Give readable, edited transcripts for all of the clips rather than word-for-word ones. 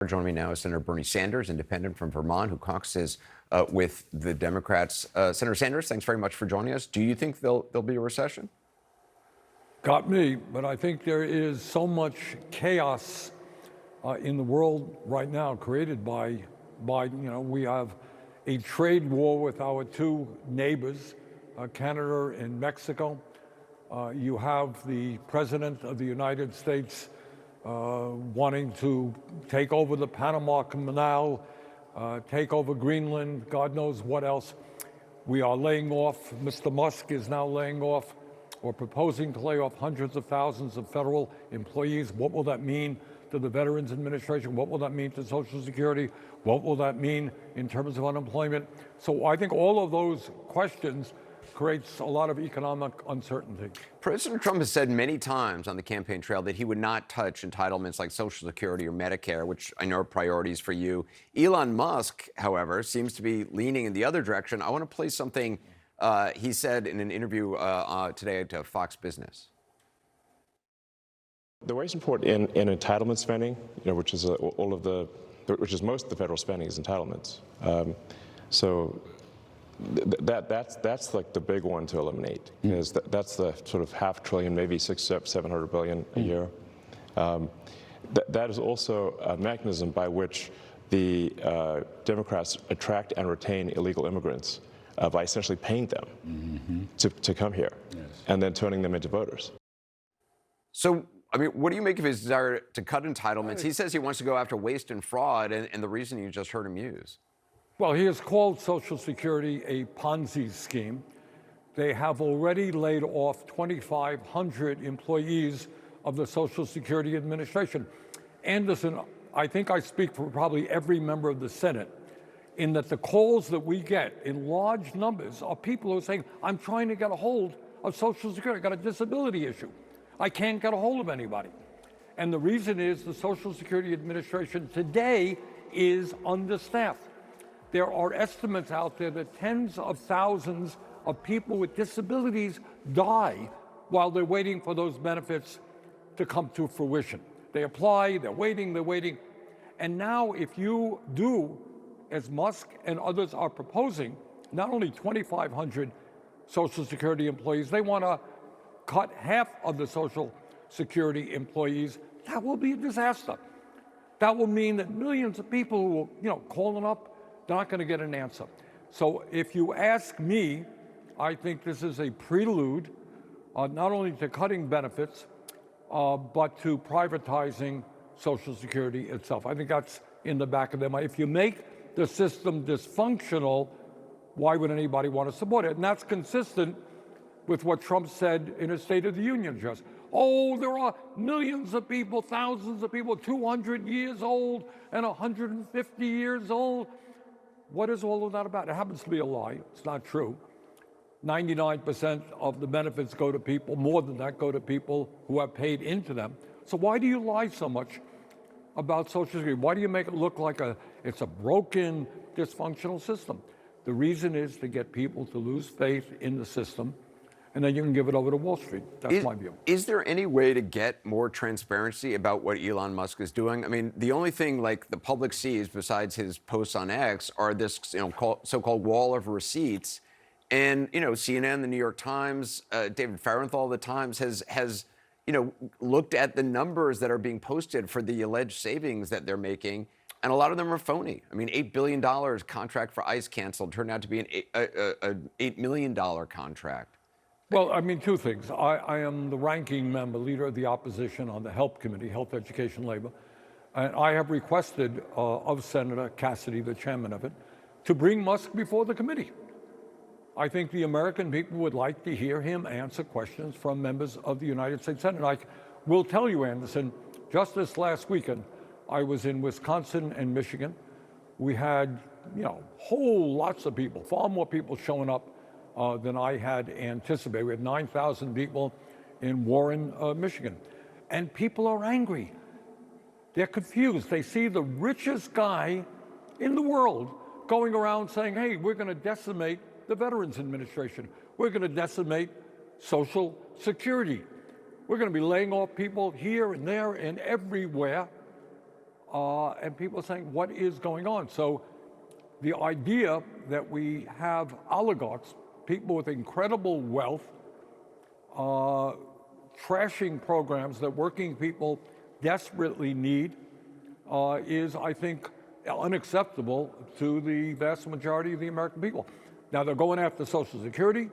Joining me now is Senator Bernie Sanders, independent from Vermont, who caucuses with the Democrats. Senator Sanders, thanks very much for joining us. Do you think there'll be a recession? Got me, but I think there is so much chaos in the world right now created by Biden. We have a trade war with our two neighbors, Canada and Mexico. You have the President of the United States wanting to take over the Panama Canal, take over Greenland, God knows what else. We are laying off, Mr. Musk is now laying off or proposing to lay off hundreds of thousands of federal employees. What will that mean to the Veterans Administration? What will that mean to Social Security? What will that mean in terms of unemployment? So I think all of those questions creates a lot of economic uncertainty. President Trump has said many times on the campaign trail that he would not touch entitlements like Social Security or Medicare, which I know are priorities for you. Elon Musk, however, seems to be leaning in the other direction. I want to play something he said in an interview today to Fox Business. The wage support in entitlement spending, which is most of the federal spending is entitlements. That's like the big one to eliminate, because that's the sort of $500 billion, maybe $700 billion a year. That is also a mechanism by which the Democrats attract and retain illegal immigrants by essentially paying them to come here, and then turning them into voters. So, I mean, what do you make of his desire to cut entitlements? He says he wants to go after waste and fraud, and the reason you just heard him use. Well, he has called Social Security a Ponzi scheme. They have already laid off 2,500 employees of the Social Security Administration. Anderson, I think I speak for probably every member of the Senate in that the calls that we get in large numbers are people who are saying, I'm trying to get a hold of Social Security. I got a disability issue. I can't get a hold of anybody. And the reason is the Social Security Administration today is understaffed. There are estimates out there that tens of thousands of people with disabilities die while they're waiting for those benefits to come to fruition. They apply, they're waiting. And now if you do, as Musk and others are proposing, not only 2,500 Social Security employees, they want to cut half of the Social Security employees. That will be a disaster. That will mean that millions of people who will, calling up, not going to get an answer. So if you ask me, I think this is a prelude not only to cutting benefits, but to privatizing Social Security itself. I think that's in the back of their mind. If you make the system dysfunctional, why would anybody want to support it? And that's consistent with what Trump said in his State of the Union address. Oh, there are millions of people, thousands of people, 200 years old and 150 years old. What is all of that about? It happens to be a lie. It's not true. 99% of the benefits go to people, more than that go to people who have paid into them. So why do you lie so much about Social Security? Why do you make it look like it's a broken, dysfunctional system? The reason is to get people to lose faith in the system, and then you can give it over to Wall Street. That's my view. Is there any way to get more transparency about what Elon Musk is doing? I mean, the only thing like the public sees besides his posts on X are this so-called wall of receipts. And, CNN, the New York Times, David Fahrenthold of the Times has looked at the numbers that are being posted for the alleged savings that they're making. And a lot of them are phony. I mean, $8 billion contract for ICE canceled turned out to be an $8 million contract. Well, I mean, two things. I am the ranking member, leader of the opposition on the HELP Committee, Health, Education, Labor. And I have requested of Senator Cassidy, the chairman of it, to bring Musk before the committee. I think the American people would like to hear him answer questions from members of the United States Senate. I will tell you, Anderson, just this last weekend, I was in Wisconsin and Michigan. We had, whole lots of people, far more people showing up than I had anticipated. We had 9,000 people in Warren, Michigan. And people are angry. They're confused. They see the richest guy in the world going around saying, hey, we're going to decimate the Veterans Administration. We're going to decimate Social Security. We're going to be laying off people here and there and everywhere. and people are saying, what is going on? So the idea that we have oligarchs, people with incredible wealth, trashing programs that working people desperately need is, I think, unacceptable to the vast majority of the American people. Now, they're going after Social Security,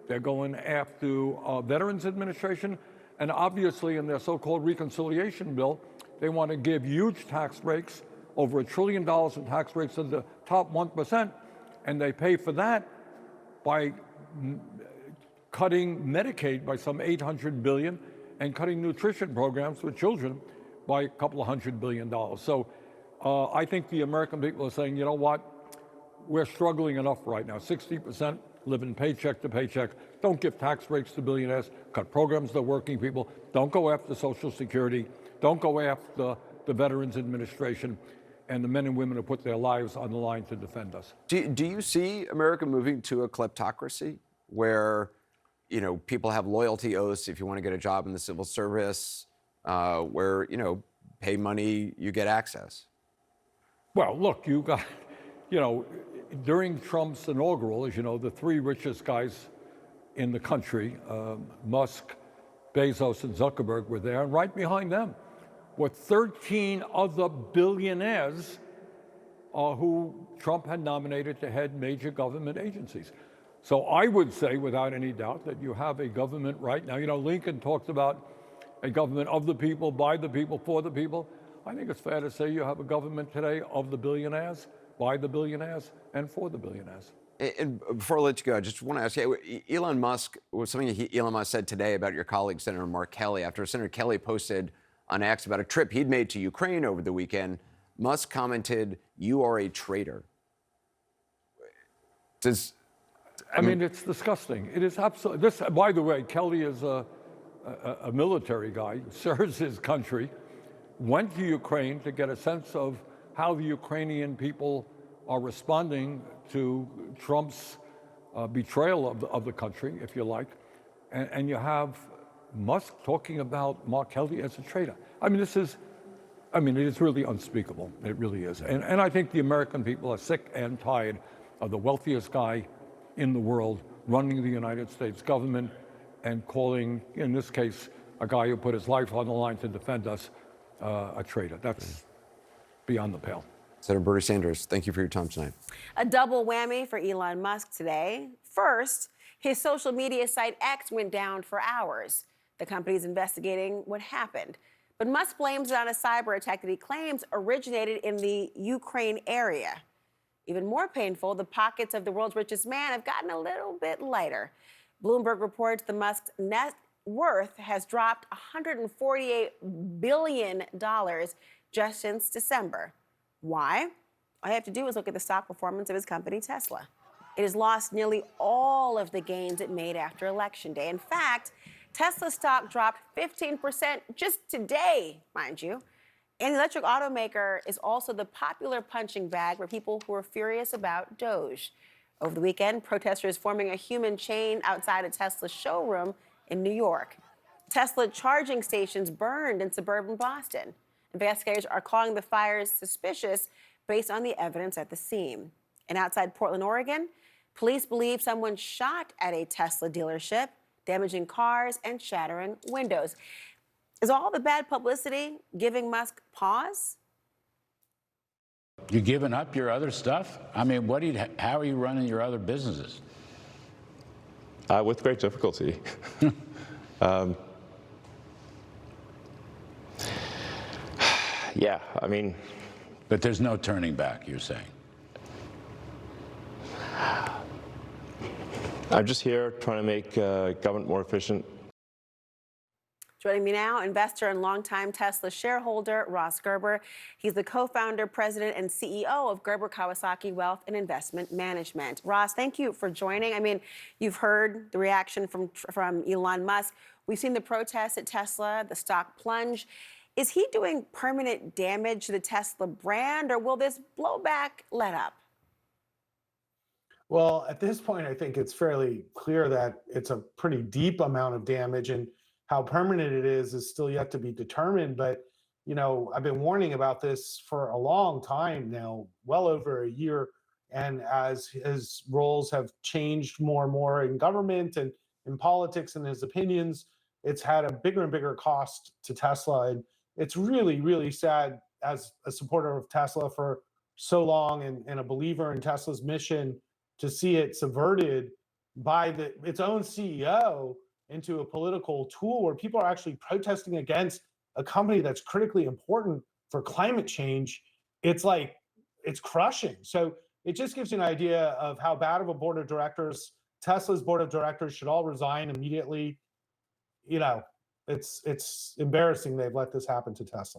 they're going after Veterans Administration, and obviously in their so-called reconciliation bill, they want to give huge tax breaks, over $1 trillion in tax breaks to the top 1%, and they pay for that by cutting Medicaid by some $800 billion and cutting nutrition programs for children by a couple of $100 billion. So I think the American people are saying, you know what, we're struggling enough right now. 60% living paycheck to paycheck. Don't give tax breaks to billionaires. Cut programs to working people. Don't go after Social Security. Don't go after the Veterans Administration and the men and women who put their lives on the line to defend us. Do you see America moving to a kleptocracy where, you know, people have loyalty oaths if you want to get a job in the civil service, where, you know, pay money, you get access? Well, look, you got, you know, during Trump's inaugural, as you know, the three richest guys in the country, Musk, Bezos, and Zuckerberg were there, and right behind them were 13 other billionaires who Trump had nominated to head major government agencies. So I would say, without any doubt, that you have a government right now. You know, Lincoln talked about a government of the people, by the people, for the people. I think it's fair to say you have a government today of the billionaires, by the billionaires, and for the billionaires. And before I let you go, I just want to ask you, Elon Musk, was something Elon Musk said today about your colleague, Senator Mark Kelly, after Senator Kelly posted on X about a trip he'd made to Ukraine over the weekend. Musk commented, "You are a traitor." I mean, it's disgusting. It is absolutely. This, by the way, Kelly is a military guy, serves his country, went to Ukraine to get a sense of how the Ukrainian people are responding to Trump's betrayal of the country, if you like. And you have Musk talking about Mark Kelly as a traitor. I mean, it is really unspeakable. It really is. And I think the American people are sick and tired of the wealthiest guy in the world running the United States government and calling, in this case, a guy who put his life on the line to defend us a traitor. That's beyond the pale. Senator Bernie Sanders, thank you for your time tonight. A double whammy for Elon Musk today. First, his social media site X went down for hours. The company is investigating what happened. But Musk blames it on a cyber attack that he claims originated in the Ukraine area. Even more painful, the pockets of the world's richest man have gotten a little bit lighter. Bloomberg reports the Musk's net worth has dropped $148 billion just since December. Why? All you have to do is look at the stock performance of his company, Tesla. It has lost nearly all of the gains it made after Election Day. In fact, Tesla stock dropped 15% just today, mind you. And the electric automaker is also the popular punching bag for people who are furious about Doge. Over the weekend, protesters forming a human chain outside a Tesla showroom in New York. Tesla charging stations burned in suburban Boston. Investigators are calling the fires suspicious based on the evidence at the scene. And outside Portland, Oregon, police believe someone shot at a Tesla dealership, damaging cars and shattering windows. Is all the bad publicity giving Musk pause? You giving up your other stuff? I mean, how are you running your other businesses? With great difficulty. Yeah, I mean. But there's no turning back, you're saying? I'm just here trying to make government more efficient. Joining me now, investor and longtime Tesla shareholder, Ross Gerber. He's the co-founder, president, and CEO of Gerber Kawasaki Wealth and Investment Management. Ross, thank you for joining. I mean, you've heard the reaction from Elon Musk. We've seen the protests at Tesla, the stock plunge. Is he doing permanent damage to the Tesla brand, or will this blowback let up? Well, at this point, I think it's fairly clear that it's a pretty deep amount of damage, and how permanent it is still yet to be determined. But I've been warning about this for a long time now, well over a year. And as his roles have changed more and more in government and in politics and his opinions, it's had a bigger and bigger cost to Tesla. And it's really, really sad as a supporter of Tesla for so long and a believer in Tesla's mission to see it subverted by its own CEO into a political tool where people are actually protesting against a company that's critically important for climate change. It's like, it's crushing. So it just gives you an idea of how bad of a board of directors, Tesla's board of directors should all resign immediately. It's embarrassing they've let this happen to Tesla.